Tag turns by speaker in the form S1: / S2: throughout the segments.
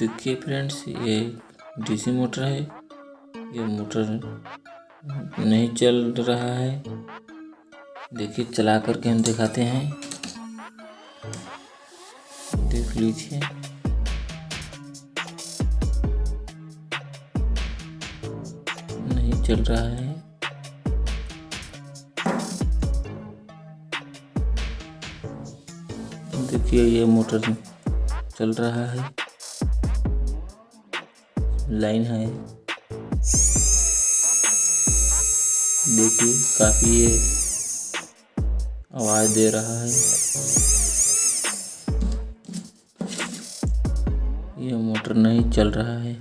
S1: देखिए फ्रेंड्स, ये DC motor है। ये मोटर नहीं चल रहा है। देखिए चला करके हम दिखाते हैं, देख लीजिए। नहीं चल रहा है। देखिए ये मोटर चल रहा है, लाइन है। देखिए काफी ये आवाज दे रहा है। ये मोटर नहीं चल रहा है।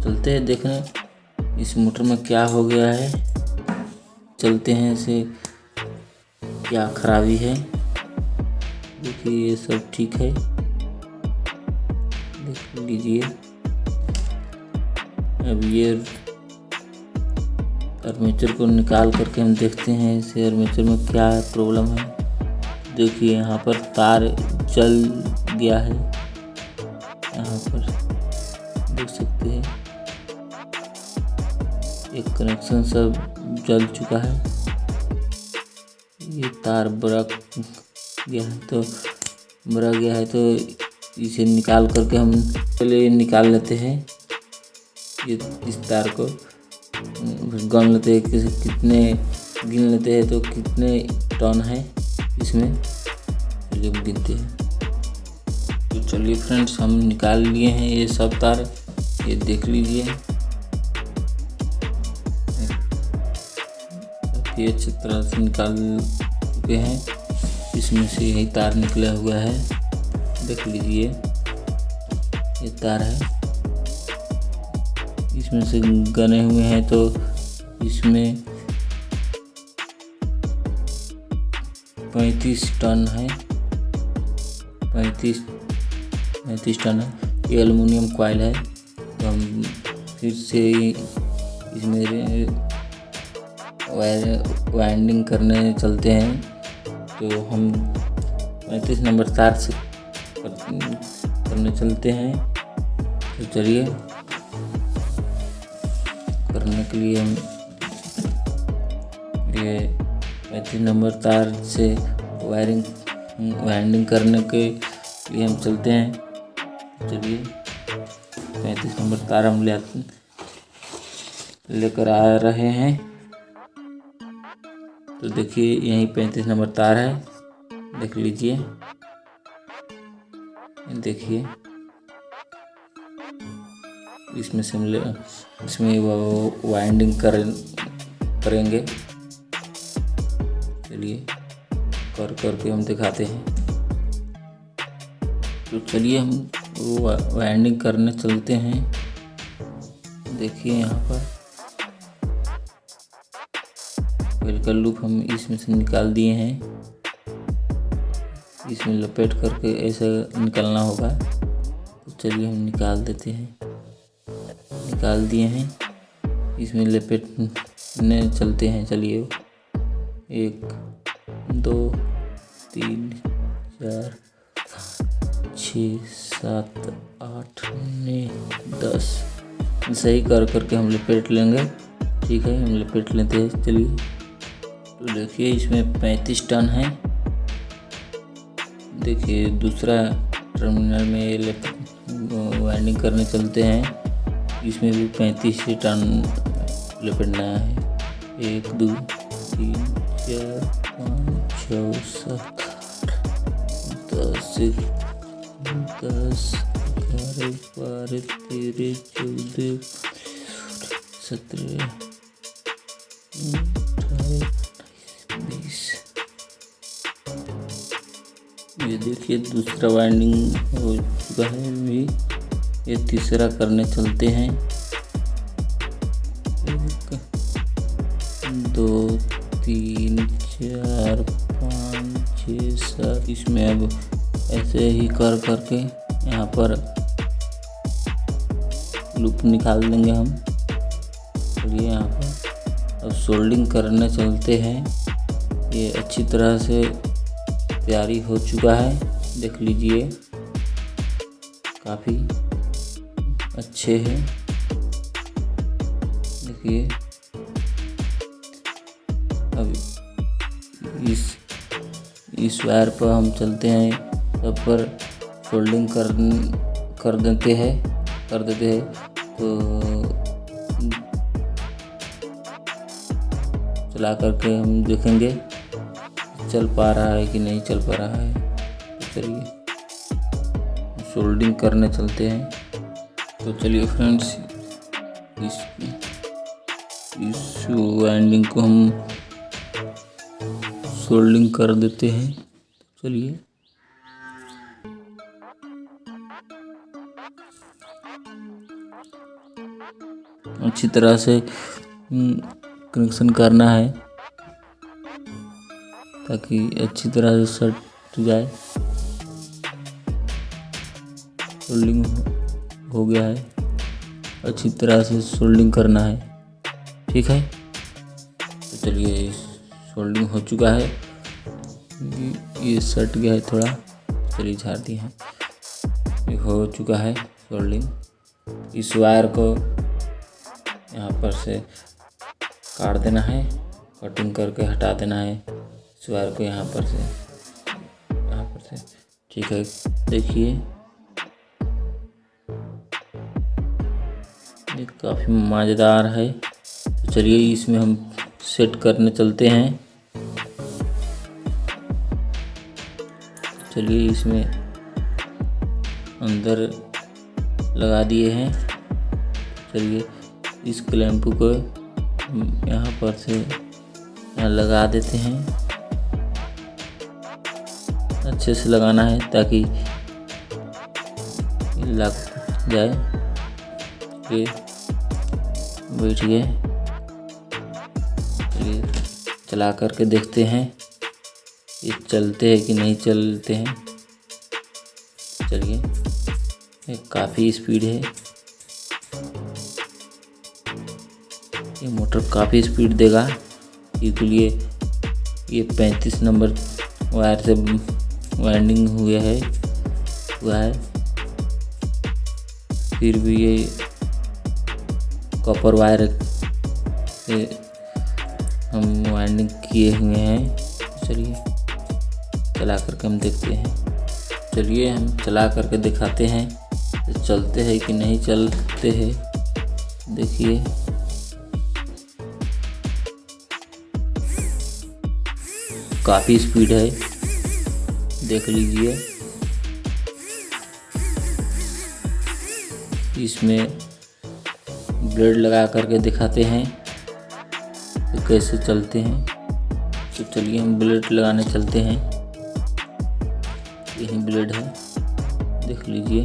S1: चलते हैं देखने इस मोटर में क्या हो गया है। चलते हैं इसे क्या खराबी है। देखिए ये सब ठीक है, देख लीजिए। अब ये आर्मेचर को निकाल करके हम देखते हैं इसे आर्मेचर में क्या प्रॉब्लम है। देखिए यहाँ पर तार जल गया है, यहाँ पर देख सकते हैं एक कनेक्शन सब जल चुका है। ये तार ब्रेक गया है तो इसे निकाल करके हम पहले निकाल लेते हैं। ये इस तार को गिन लेते हैं, कितने गिन लेते हैं तो कितने टर्न है इसमें, चलिए हम गिनते हैं। तो चलिए फ्रेंड्स, हम निकाल लिए हैं ये सब तार। ये देख लीजिए, ये अच्छी तरह से निकाल चुके हैं। इसमें से यही तार निकला हुआ है, देख लीजिए। ये तार है, इसमें से गने हुए हैं तो इसमें 35 टन है। 35 टन है। ये एल्युमिनियम कॉइल है। तो हम फिर से इसमें वाइंडिंग करने चलते हैं। तो हम 35 नंबर तार से करने चलते हैं। तो चलिए, करने के लिए हम ये 35 नंबर तार से वाइंडिंग करने के लिए हम चलते हैं। चलिए 35 नंबर तार हम लेकर आ रहे हैं। तो देखिए यही 35 नंबर तार है, देख लीजिए। देखिए इसमें से इसमें वाइंडिंग करेंगे। चलिए करके हम दिखाते हैं। तो चलिए हम वाइंडिंग करने चलते हैं। देखिए यहाँ पर वेलकर लूप हम इसमें से निकाल दिए हैं। इसमें लपेट करके ऐसा निकालना होगा। तो चलिए हम निकाल देते हैं। निकाल दिए हैं, इसमें लपेटने चलते हैं। चलिए 1 2 3 4 6 7 8 9 10 सही करके हम लपेट लेंगे। ठीक है, हम लपेट लेते हैं। चलिए, तो देखिए इसमें 35 टन है। देखिए दूसरा टर्मिनल में वाइंडिंग करने चलते हैं। इसमें भी 35 टन लपेटना है। 1 2 3 4 5 6 7 10 11 12 13 14 17 18 19 ये देखिए दूसरा वाइंडिंग हो चुका है। भी ये तीसरा करने चलते हैं। 1 2 3 4 5 6 7 इसमें अब ऐसे ही करके यहाँ पर लूप निकाल देंगे हम। चलिए यहाँ पर अब सोल्डिंग करने चलते हैं। ये अच्छी तरह से तैयारी हो चुका है, देख लीजिए काफ़ी अच्छे हैं। देखिए अब इस वायर पर हम चलते हैं, सब पर सोल्डिंग कर देते हैं तो चला करके हम देखेंगे चल पा रहा है कि नहीं चल पा रहा है। तो चलिए सोल्डिंग करने चलते हैं। तो चलिए फ्रेंड्स इस वाइंडिंग को हम सोल्डिंग कर देते हैं। चलिए अच्छी तरह से कनेक्शन करना है ताकि अच्छी तरह से सट जाए। सोल्डिंग हो गया है, अच्छी तरह से सोल्डिंग करना है, ठीक है। तो चलिए सोल्डिंग हो चुका है, ये सट गया है थोड़ा, चलिए झाड़ दिए हैं, ये हो चुका है सोल्डिंग। इस वायर को यहाँ पर से काट देना है, कटिंग करके हटा देना है इस वायर को यहाँ पर से, ठीक है। देखिए ये काफ़ी मज़ेदार है। तो चलिए इसमें हम सेट करने चलते हैं। चलिए इसमें अंदर लगा दिए हैं। चलिए इस क्लैंप को यहाँ पर से यहाँ लगा देते हैं, अच्छे से लगाना है ताकि लग जाए। ये बैठ गए, चलिए चला करके देखते हैं ये चलते हैं कि नहीं चलते हैं। चलिए ये काफ़ी स्पीड है, ये मोटर काफ़ी स्पीड देगा। इसलिए ये 35 नंबर वायर से वाइंडिंग हुआ है, फिर भी ये कॉपर वायर से हम वाइंडिंग किए हुए हैं। चलिए चला करके हम देखते हैं। चलिए हम चला करके दिखाते हैं चलते हैं कि नहीं चलते हैं। देखिए काफ़ी स्पीड है, देख लीजिए। इसमें ब्लेड लगा करके दिखाते हैं तो कैसे चलते हैं। तो चलिए हम ब्लेड लगाने चलते हैं। यही ब्लेड है, देख लीजिए।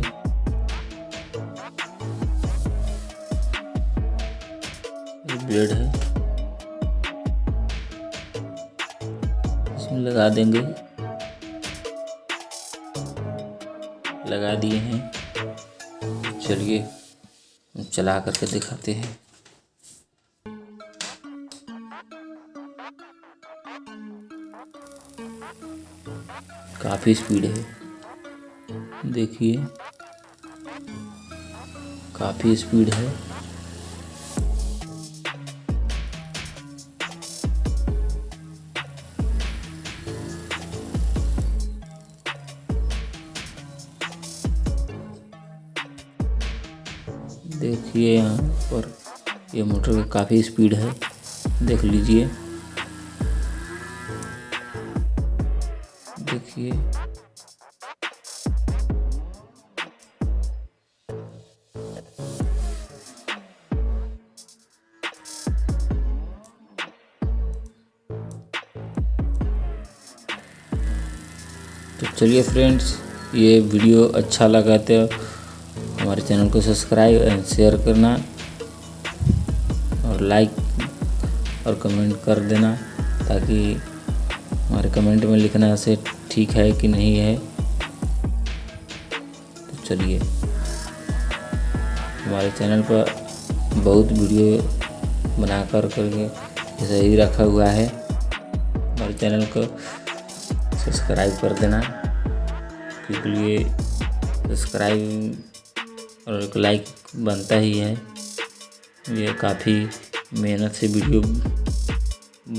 S1: ये ब्लेड है, इसमें लगा देंगे, लगा दिए हैं। चलिए चला करके दिखाते हैं। काफ़ी स्पीड है, देखिए काफ़ी स्पीड है। देखिए यहाँ पर ये मोटर का काफ़ी स्पीड है, देख लीजिए। देखिए तो चलिए फ्रेंड्स, ये वीडियो अच्छा लगा तो हमारे चैनल को सब्सक्राइब एंड शेयर करना और लाइक और कमेंट कर देना, ताकि हमारे कमेंट में लिखना से ठीक है कि नहीं है। तो चलिए हमारे चैनल पर बहुत वीडियो बना करके ऐसे ही रखा हुआ है। हमारे चैनल को सब्सक्राइब कर देना, क्योंकि सब्सक्राइब और एक लाइक बनता ही है। ये काफ़ी मेहनत से वीडियो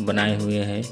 S1: बनाए हुए हैं।